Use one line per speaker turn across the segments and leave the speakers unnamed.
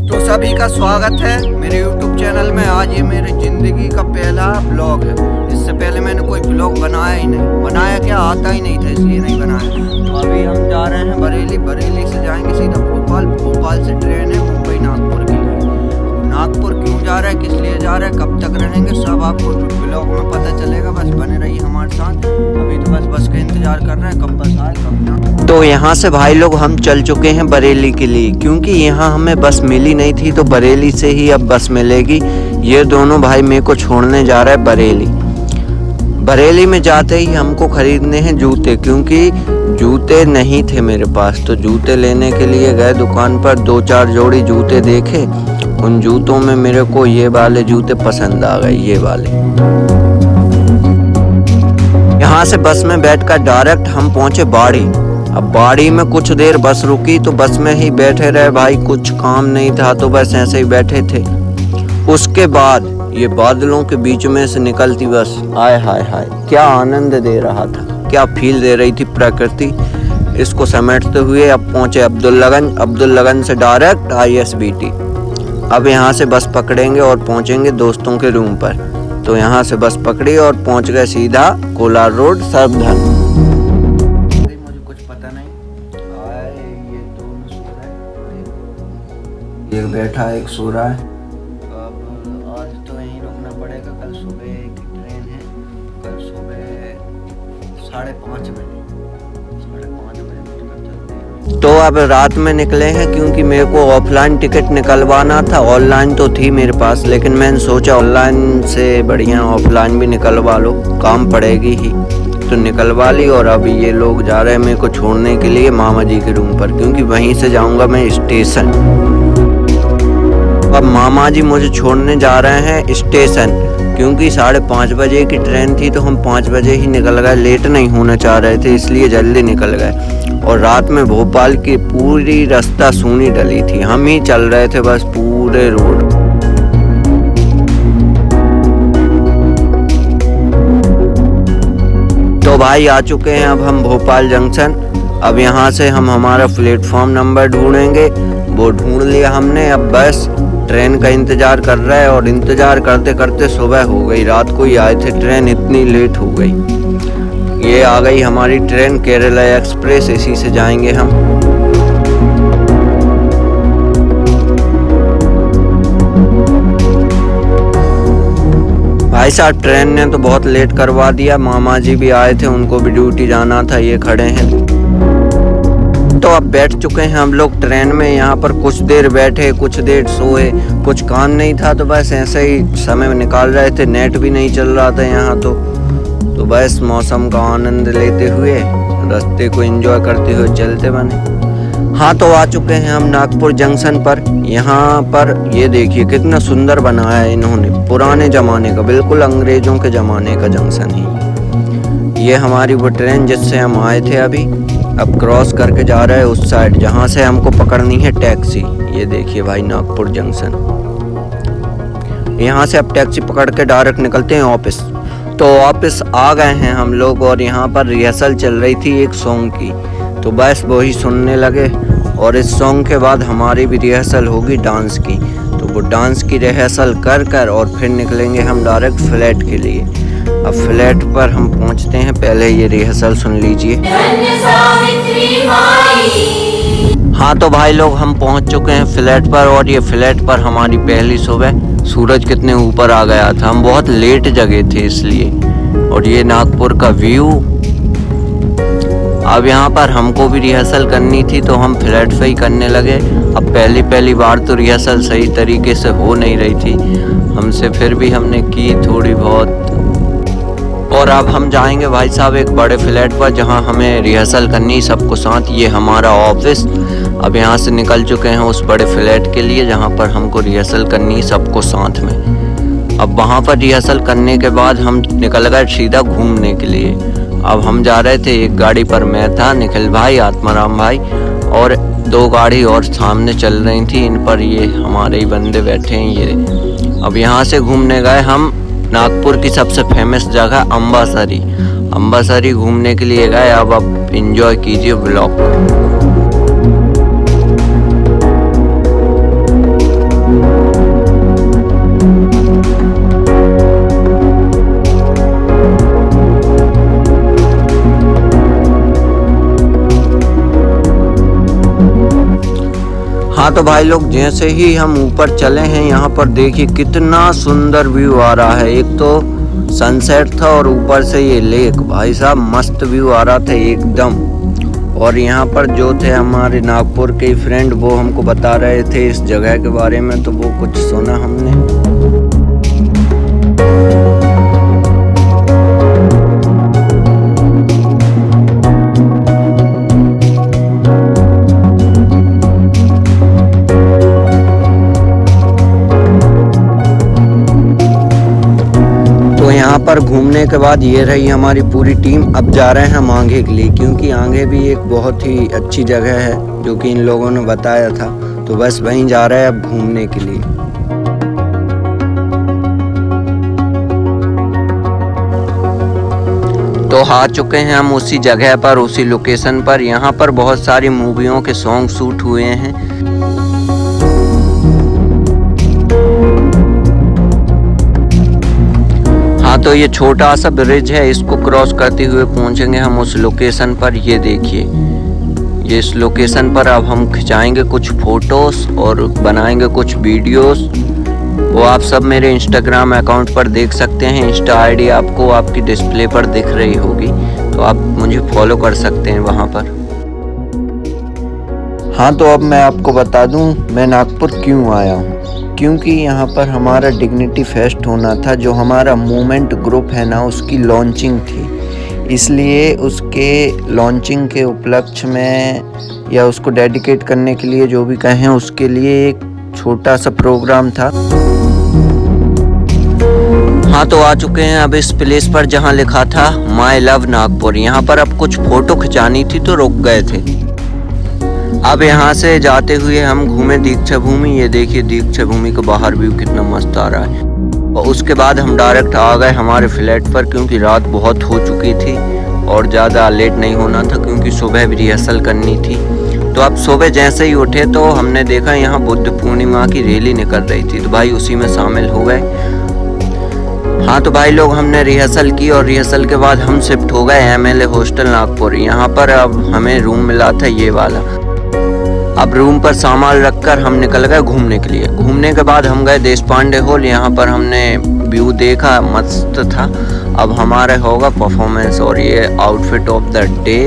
तो सभी का स्वागत है मेरे YouTube चैनल में। आज ये मेरी ज़िंदगी का पहला ब्लॉग है। इससे पहले मैंने कोई ब्लॉग बनाया ही नहीं, बनाया क्या आता ही नहीं था, इसलिए नहीं बनाया। तो अभी हम जा रहे हैं बरेली, बरेली से जाएंगे सीधा भोपाल, भोपाल से ट्रेन है मुंबई नागपुर के लिए। नागपुर क्यों जा रहा है, किस लिए जा रहा है, कब तक रहेंगे, सब आपको ब्लॉग में पता चलेगा। बस बने रहिए हमारे साथ। अभी तो बस का इंतजार कर रहे हैं, कब बस आए कब ना।
तो यहाँ से भाई लोग हम चल चुके हैं बरेली के लिए, क्योंकि यहाँ हमें बस मिली नहीं थी, तो बरेली से ही अब बस मिलेगी। ये दोनों भाई मेरे को छोड़ने जा रहा है बरेली। बरेली में जाते ही हमको खरीदने हैं जूते, क्योंकि जूते नहीं थे मेरे पास। तो जूते लेने के लिए गए दुकान पर, 2-4 जोड़ी जूते देखे। उन जूतों में मेरे को ये वाले जूते पसंद आ गए, ये वाले। यहाँ से बस में बैठकर डायरेक्ट हम पहुंचे बाड़ी। अब बाड़ी में कुछ देर बस रुकी, तो बस में ही बैठे रहे भाई, कुछ काम नहीं था तो बस ऐसे ही बैठे थे। उसके बाद ये बादलों के बीच में से निकलती बस, आय हाय हाय, क्या आनंद दे रहा था, क्या फील दे रही थी प्रकृति। इसको समेटते हुए अब पहुंचे अब्दुल्लागंज। अब्दुल्लागंज से डायरेक्ट ISBT। अब यहाँ से बस पकड़ेंगे और पहुंचेंगे दोस्तों के रूम पर। तो यहाँ से बस पकड़ी और पहुंच गए सीधा कोलार रोड सर्वधर्म।
मुझे कुछ पता नहीं। ये दोनों सो रहे हैं, एक बैठा एक सो रहा है। अब आज तो यहीं रुकना पड़ेगा, कल सुबह की ट्रेन है। कल सुबह 5:30 बजे, 5:30 बजे चलते हैं।
तो अब रात में निकले हैं, क्योंकि मेरे को ऑफलाइन टिकट निकलवाना था। ऑनलाइन तो थी मेरे पास, लेकिन मैंने सोचा ऑनलाइन से बढ़िया ऑफलाइन भी निकलवा लो, काम पड़ेगी ही, तो निकलवा ली। और अभी ये लोग जा रहे हैं मेरे को छोड़ने के लिए मामा जी के रूम पर, क्योंकि वहीं से जाऊंगा मैं स्टेशन। अब मामा जी मुझे छोड़ने जा रहे हैं स्टेशन, क्योंकि 5:30 बजे की ट्रेन थी, तो हम 5 बजे ही निकल गए। लेट नहीं होना चाह रहे थे, इसलिए जल्दी निकल गए। और रात में भोपाल की पूरी रास्ता सूनी डली थी, हम ही चल रहे थे बस पूरे रोड। तो भाई आ चुके हैं अब हम भोपाल जंक्शन। अब यहाँ से हम हमारा प्लेटफॉर्म नंबर ढूंढेंगे, वो ढूंढ लिया हमने। अब बस ट्रेन का इंतजार कर रहा है, और इंतजार करते करते सुबह हो गई। रात को ही आए थे ट्रेन, इतनी लेट हो गई। ये आ गई हमारी ट्रेन केरला एक्सप्रेस, इसी से जाएंगे हम। भाई साहब ट्रेन ने तो बहुत लेट करवा दिया। मामा जी भी आए थे, उनको भी ड्यूटी जाना था, ये खड़े हैं। तो अब बैठ चुके हैं हम लोग ट्रेन में। यहाँ पर कुछ देर बैठे, कुछ देर सोए, कुछ काम नहीं था तो बस ऐसे ही समय निकाल रहे थे। नेट भी नहीं चल रहा था यहाँ तो बस मौसम का आनंद लेते हुए, रास्ते को एंजॉय करते हुए चलते बने। हाँ, तो आ चुके हैं हम नागपुर जंक्शन पर। यहाँ पर ये देखिए कितना सुंदर बनाया है इन्होंने, पुराने जमाने का, बिल्कुल अंग्रेजों के जमाने का जंक्शन ही। ये हमारी वो ट्रेन जिससे हम आए थे अभी, अब क्रॉस करके जा रहा है उस साइड, जहाँ से हमको पकड़नी है टैक्सी। ये देखिए भाई नागपुर जंक्शन। यहाँ से अब टैक्सी पकड़ के डायरेक्ट निकलते हैं ऑफिस। तो ऑफिस आ गए हैं हम लोग, और यहाँ पर रिहर्सल चल रही थी एक सॉन्ग की, तो बस वही सुनने लगे। और इस सॉन्ग के बाद हमारी भी रिहर्सल होगी डांस की, तो वो डांस की रिहर्सल कर और फिर निकलेंगे हम डायरेक्ट फ्लैट के लिए। अब फ्लैट पर हम पहुँचते हैं, पहले ये रिहर्सल सुन लीजिए। हाँ, तो भाई लोग हम पहुँच चुके हैं फ्लैट पर, और ये फ्लैट पर हमारी पहली सुबह। सूरज कितने ऊपर आ गया था, हम बहुत लेट जगे थे इसलिए। और ये नागपुर का व्यू। अब यहाँ पर हमको भी रिहर्सल करनी थी, तो हम फ्लैट पे ही करने लगे। अब पहली बार तो रिहर्सल सही तरीके से हो नहीं रही थी हमसे, फिर भी हमने की थोड़ी बहुत। और अब हम जाएंगे भाई साहब एक बड़े फ्लैट पर, जहाँ हमें रिहर्सल करनी सबको साथ। ये हमारा ऑफिस। अब यहाँ से निकल चुके हैं उस बड़े फ्लैट के लिए, जहाँ पर हमको रिहर्सल करनी सबको साथ में। अब वहाँ पर रिहर्सल करने के बाद हम निकल गए सीधा घूमने के लिए। अब हम जा रहे थे, एक गाड़ी पर मैं था, निखिल भाई, आत्माराम भाई, और 2 गाड़ी और सामने चल रही थी, इन पर ये हमारे ही बंदे बैठे हैं ये। अब यहाँ से घूमने गए हम नागपुर की सबसे फेमस जगह अम्बासरी। अम्बासरी घूमने के लिए गए। अब एंजॉय कीजिए ब्लॉग। तो भाई लोग जैसे ही हम ऊपर चले हैं यहाँ पर देखिए कितना सुंदर व्यू आ रहा है। एक तो सनसेट था और ऊपर से ये लेक, भाई साहब मस्त व्यू आ रहा था एकदम। और यहाँ पर जो थे हमारे नागपुर के फ्रेंड वो हमको बता रहे थे इस जगह के बारे में, तो वो कुछ सुना हमने। यहाँ पर घूमने के बाद ये रही हमारी पूरी टीम। अब जा रहे हैं आंगे के लिए, क्योंकि आंगे भी एक बहुत ही अच्छी जगह है जो कि इन लोगों ने बताया था, तो बस वहीं जा रहे हैं अब घूमने के लिए। तो आ चुके हैं हम उसी जगह पर, उसी लोकेशन पर। यहाँ पर बहुत सारी मूवियों के सॉन्ग शूट हुए हैं। तो ये छोटा सा ब्रिज है, इसको क्रॉस करते हुए पहुंचेंगे हम उस लोकेशन पर। ये देखिए, ये इस लोकेशन पर अब हम खिंचाएंगे कुछ फोटोस और बनाएंगे कुछ वीडियोस। वो आप सब मेरे इंस्टाग्राम अकाउंट पर देख सकते हैं। इंस्टा आईडी आपको आपकी डिस्प्ले पर दिख रही होगी, तो आप मुझे फॉलो कर सकते हैं वहाँ पर। हाँ, तो अब मैं आपको बता दूँ मैं नागपुर क्यों आया हूँ। क्योंकि यहाँ पर हमारा डिग्निटी फेस्ट होना था, जो हमारा मूवमेंट ग्रुप है ना, उसकी लॉन्चिंग थी। इसलिए उसके लॉन्चिंग के उपलक्ष्य में या उसको डेडिकेट करने के लिए जो भी कहें, उसके लिए एक छोटा सा प्रोग्राम था। हाँ, तो आ चुके हैं अब इस प्लेस पर जहाँ लिखा था माई लव नागपुर। यहाँ पर अब कुछ फोटो खिंचानी थी तो रुक गए थे। अब यहाँ से जाते हुए हम घूमे दीक्षा भूमि। ये देखिए दीक्षा भूमि का बाहर व्यू कितना मस्त आ रहा है। और उसके बाद हम डायरेक्ट आ गए हमारे फ्लैट पर, क्योंकि रात बहुत हो चुकी थी और ज़्यादा लेट नहीं होना था, क्योंकि सुबह भी रिहर्सल करनी थी। तो अब सुबह जैसे ही उठे तो हमने देखा यहाँ बुद्ध पूर्णिमा की रैली निकल रही थी, तो भाई उसी में शामिल हो गए। हाँ, तो भाई लोग हमने रिहर्सल की और रिहर्सल के बाद हम शिफ्ट हो गए MLA हॉस्टल नागपुर। यहाँ पर अब हमें रूम मिला था ये वाला। अब रूम पर सामान रखकर हम निकल गए घूमने के लिए। घूमने के बाद हम गए देश पांडे हॉल। यहाँ पर हमने व्यू देखा, मस्त था। अब हमारा होगा परफॉर्मेंस, और ये आउटफिट ऑफ द डे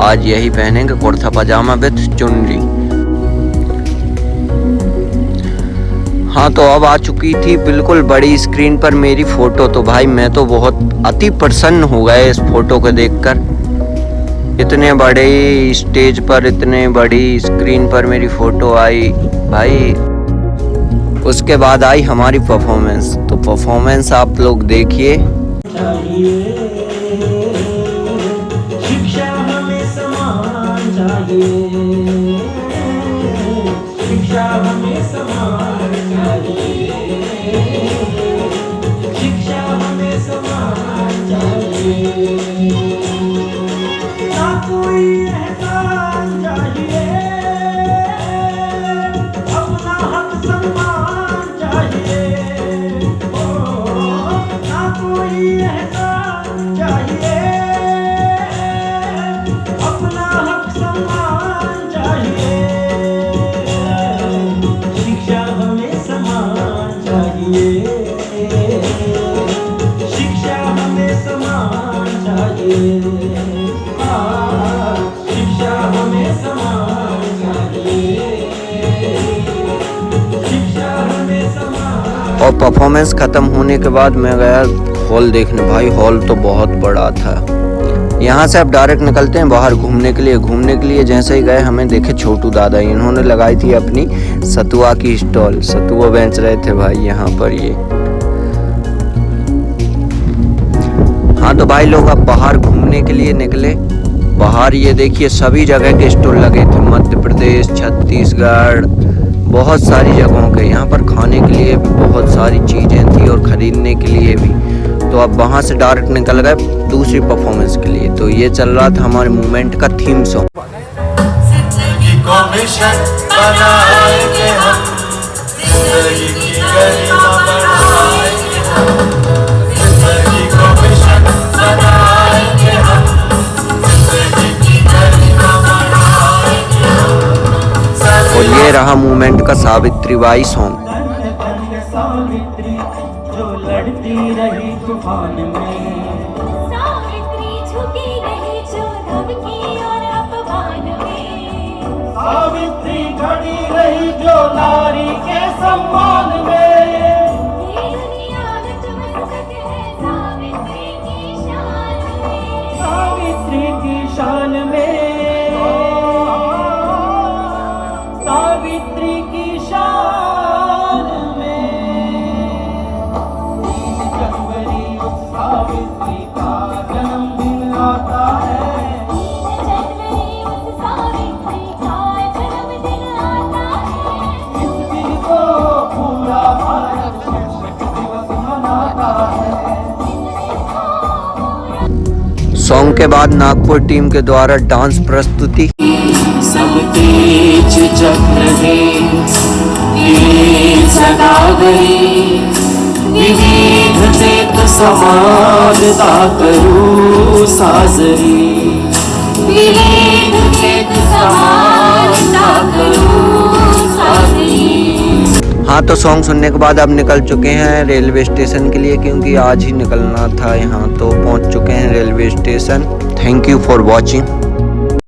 आज यही पहनेंगे, कुर्ता पजामा विद चुनरी। हाँ, तो अब आ चुकी थी बिल्कुल बड़ी स्क्रीन पर मेरी फोटो। तो भाई मैं तो बहुत अति प्रसन्न हो गए इस फोटो को देखकर। इतने बड़े स्टेज पर, इतने बड़ी स्क्रीन पर मेरी फोटो आई भाई। उसके बाद आई हमारी परफॉर्मेंस। तो परफॉर्मेंस आप लोग देखिए।
शिक्षा हमें समान चाहिए, शिक्षा हमें समान चाहिए, शिक्षा हमें समान चाहिए। ना कोई एहसान चाहिए, अपना हक सम्मान चाहिए। ना कोई एहसान चाहिए, अपना हक सम्मान चाहिए। शिक्षा हमें समान चाहिए, शिक्षा हमें समान चाहिए। शिक्षा हमें समान चाहिए, शिक्षा हमें समान।
और परफॉर्मेंस ख़त्म होने के बाद मैं गया हॉल देखने। भाई हॉल तो बहुत बड़ा था। यहाँ से अब डायरेक्ट निकलते हैं बाहर घूमने के लिए। घूमने के लिए जैसे ही गए हमें देखे छोटू दादा, इन्होंने लगाई थी अपनी सतुआ की स्टॉल। सतुआ बेच रहे थे भाई यहाँ पर ये। हाँ, तो भाई लोग अब बाहर घूमने के लिए निकले। बाहर ये देखिए सभी जगह के स्टॉल लगे थे, मध्य प्रदेश, छत्तीसगढ़, बहुत सारी जगहों के। यहाँ पर खाने के लिए भी बहुत सारी चीज़ें थी और ख़रीदने के लिए भी। तो अब वहाँ से डायरेक्ट निकल गए दूसरी परफॉर्मेंस के लिए। तो ये चल रहा था हमारे मूवमेंट का थीम सॉन्ग।
जिंदगी को मिशन बनाएंगे हम, जिंदगी की गरिमा बढ़ाएंगे हम, जिंदगी को मिशन बनाएंगे हम, जिंदगी की गरिमा बढ़ाएंगे हम।
और ये रहा सावित्रीबाई सॉन्ग।
धन्य धन्य सावित्री जो लड़ती रही तूफान में।
सावित्री झुकी रही जो नभ की और अपमान में।
सावित्री खड़ी रही जो नारी के सम्मान में।
ये दुनिया नतमस्तक है सावित्री की शान में।
सावित्री की शान में। सावित्री की शान में। 3 जनवरी उस सावित्री का जन्मदिन आता है।
3 जनवरी उस सावित्री का जन्मदिन आता है।
इस दिन को पूरा भारत शिक्षक दिवस मनाता है।
सॉन्ग के बाद नागपुर टीम के द्वारा डांस प्रस्तुति।
सब तेज जग रहे तेज सदा गई विविधते तो समानता करूं साजरी विविधते तो समानता करूं साजरी।
हाँ, तो सॉन्ग सुनने के बाद अब निकल चुके हैं रेलवे स्टेशन के लिए, क्योंकि आज ही निकलना था यहाँ, तो पहुँच चुके हैं railway station. Thank you for watching.